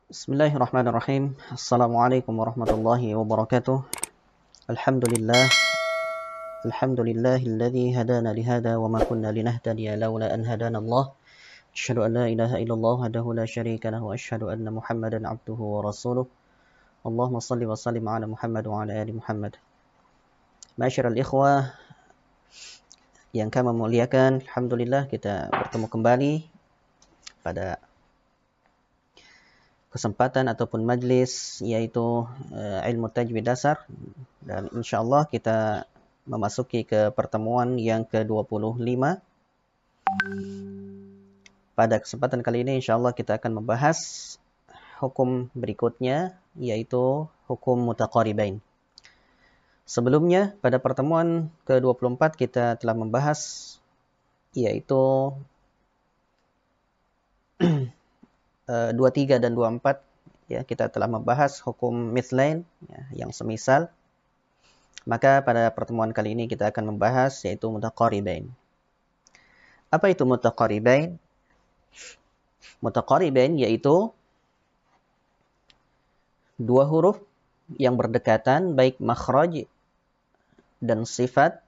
Bismillahirrahmanirrahim. Assalamualaikum warahmatullahi wabarakatuh. Alhamdulillah. Alhamdulillahilladzi hadana lihada wa ma kunna linahtadiya laula an hadana Allah. Asyhadu an la ilaha illallah wahdahu la syarika lahu wa asyhadu anna Muhammadan abduhu wa rasuluh. Allahumma shalli wa sallim ala Muhammad wa ala ali Muhammad. Ma'asyiral ikhwah yang kami muliakan, alhamdulillah kita bertemu kembali pada kesempatan ataupun majlis yaitu ilmu tajwid dasar, dan insyaallah kita memasuki ke pertemuan yang ke-25. Pada kesempatan kali ini insyaallah kita akan membahas hukum berikutnya yaitu hukum mutaqaribain. Sebelumnya pada pertemuan ke-24 kita telah membahas yaitu 23 dan 24 ya, kita telah membahas hukum mithlain ya, yang semisal. Maka pada pertemuan kali ini kita akan membahas yaitu mutaqaribain. Apa itu mutaqaribain? Mutaqaribain yaitu dua huruf yang berdekatan baik makhraj dan sifat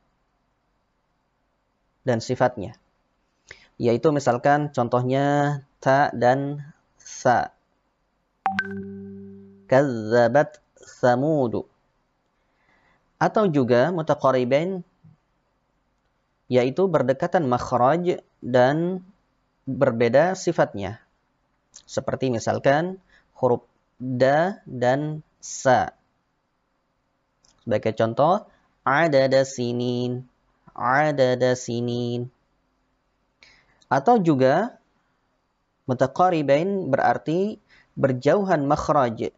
dan sifatnya. Yaitu misalkan contohnya ta dan sa. Kazzabat Thamudu. Atau juga mutaqaribain yaitu berdekatan makhraj dan berbeda sifatnya. Seperti misalkan huruf da dan sa. Sebagai contoh, adada sinin, adada sinin. Atau juga mutaqaribain berarti berjauhan makhraj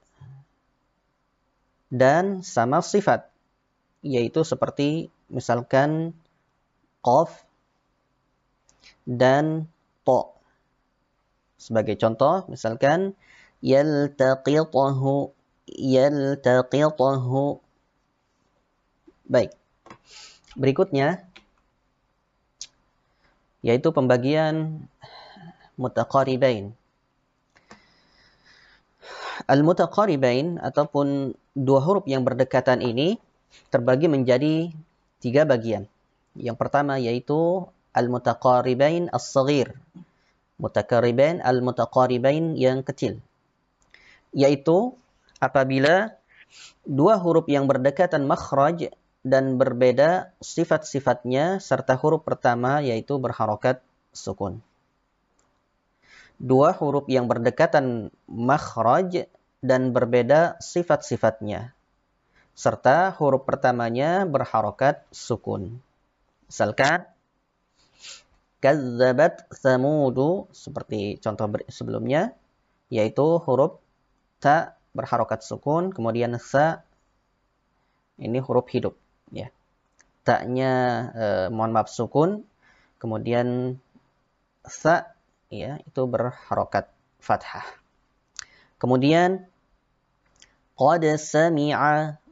dan sama sifat, yaitu seperti misalkan qaf dan ta. Sebagai contoh misalkan yaltaqitahu, yaltaqitahu. Baik. Berikutnya yaitu pembagian mutaqaribain. Al-mutaqaribain ataupun dua huruf yang berdekatan ini terbagi menjadi tiga bagian. Yang pertama yaitu al-mutaqaribain as-saghir. Mutaqaribain al-mutaqaribain yang kecil. Yaitu apabila dua huruf yang berdekatan makhraj dan berbeda sifat-sifatnya serta huruf pertama yaitu berharokat sukun. Dua huruf yang berdekatan makhraj dan berbeda sifat-sifatnya serta huruf pertamanya berharokat sukun. Misalkan kazzabat Thamudu seperti contoh sebelumnya, yaitu huruf ta berharokat sukun, kemudian sa ini huruf hidup ya. Ta-nya mohon maaf sukun, kemudian sa ya itu berharokat fathah. Kemudian qad sami'a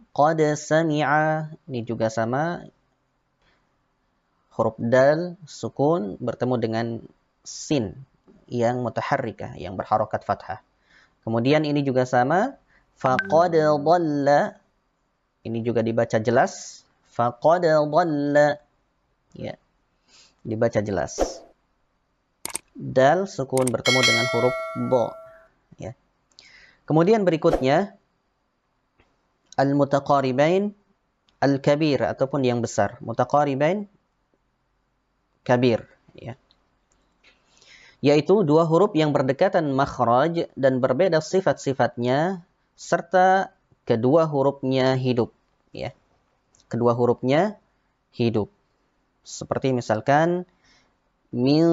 ini juga sama, huruf dal sukun bertemu dengan sin yang mutaharrikah yang berharokat fathah. Kemudian ini juga sama, faqad dhalla, ini juga dibaca jelas, faqad dhalla ya, dibaca jelas. Dal sukun bertemu dengan huruf bo ya. Kemudian berikutnya al-mutaqaribain al-kabir ataupun yang besar. Mutaqaribain kabir ya. Yaitu dua huruf yang berdekatan makhraj dan berbeda sifat-sifatnya serta kedua hurufnya hidup ya. Kedua hurufnya hidup. Seperti misalkan min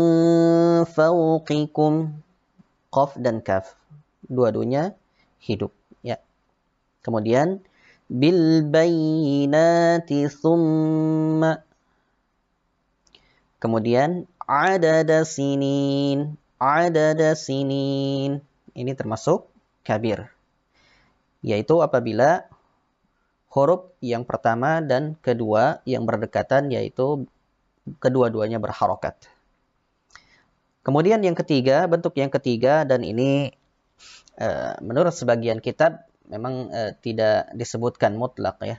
fawqikum, qaf dan kaf. Dua-duanya hidup ya. Kemudian bil bayyinati thumma. Kemudian adada sinin, adada sinin. Ini termasuk kabir. Yaitu apabila huruf yang pertama dan kedua yang berdekatan yaitu kedua-duanya berharokat. Kemudian yang ketiga, bentuk yang ketiga, dan ini menurut sebagian kitab memang tidak disebutkan mutlak ya.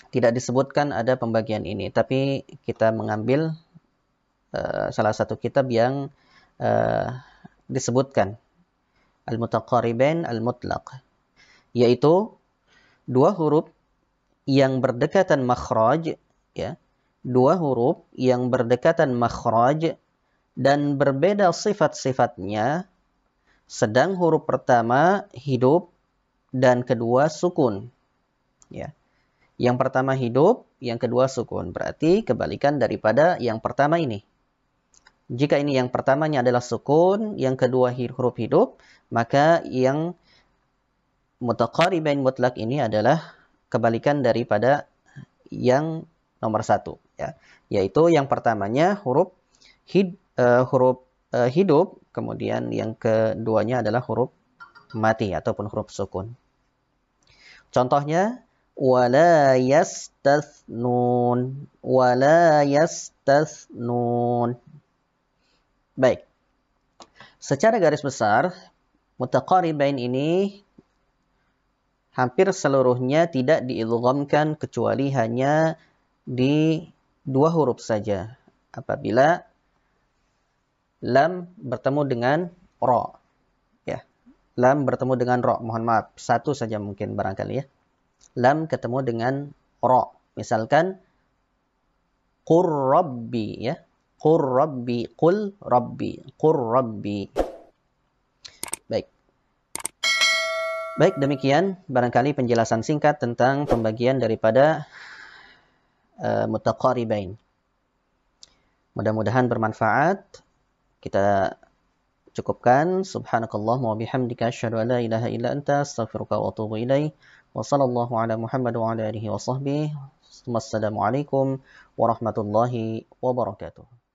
Tidak disebutkan ada pembagian ini, tapi kita mengambil salah satu kitab yang disebutkan al-mutaqaribain al-mutlaq, yaitu dua huruf yang berdekatan makhraj ya, dua huruf yang berdekatan makhraj dan berbeda sifat-sifatnya, sedang huruf pertama hidup dan kedua sukun ya. Yang pertama hidup, yang kedua sukun, berarti kebalikan daripada yang pertama ini. Jika ini yang pertamanya adalah sukun, yang kedua huruf hidup, maka yang mutaqaribain mutlak ini adalah kebalikan daripada yang nomor satu, ya. Yaitu yang pertamanya huruf hidup, kemudian yang keduanya adalah huruf mati ataupun huruf sukun. Contohnya, wala yastathnun, wala yastathnun. Baik. Secara garis besar, mutaqaribain ini hampir seluruhnya tidak diidghamkan kecuali hanya di dua huruf saja. Apabila lam bertemu dengan ra. Ya. Lam bertemu dengan ra, mohon maaf, satu saja mungkin barangkali ya. Lam ketemu dengan ra. Misalkan qur rabbi ya. Qur rabbi, qul rabbi, qur rabbi. Baik. Baik, demikian barangkali penjelasan singkat tentang pembagian daripada mutaqaribain. Mudah-mudahan bermanfaat. Kita cukupkan. Subhanakallahumma wa bihamdika asyhadu an la ilaha illa anta astaghfiruka wa atubu ilaik. Wa sallallahu ala Muhammad wa ala alihi wa sahbihi. Wassalamualaikum warahmatullahi wabarakatuh.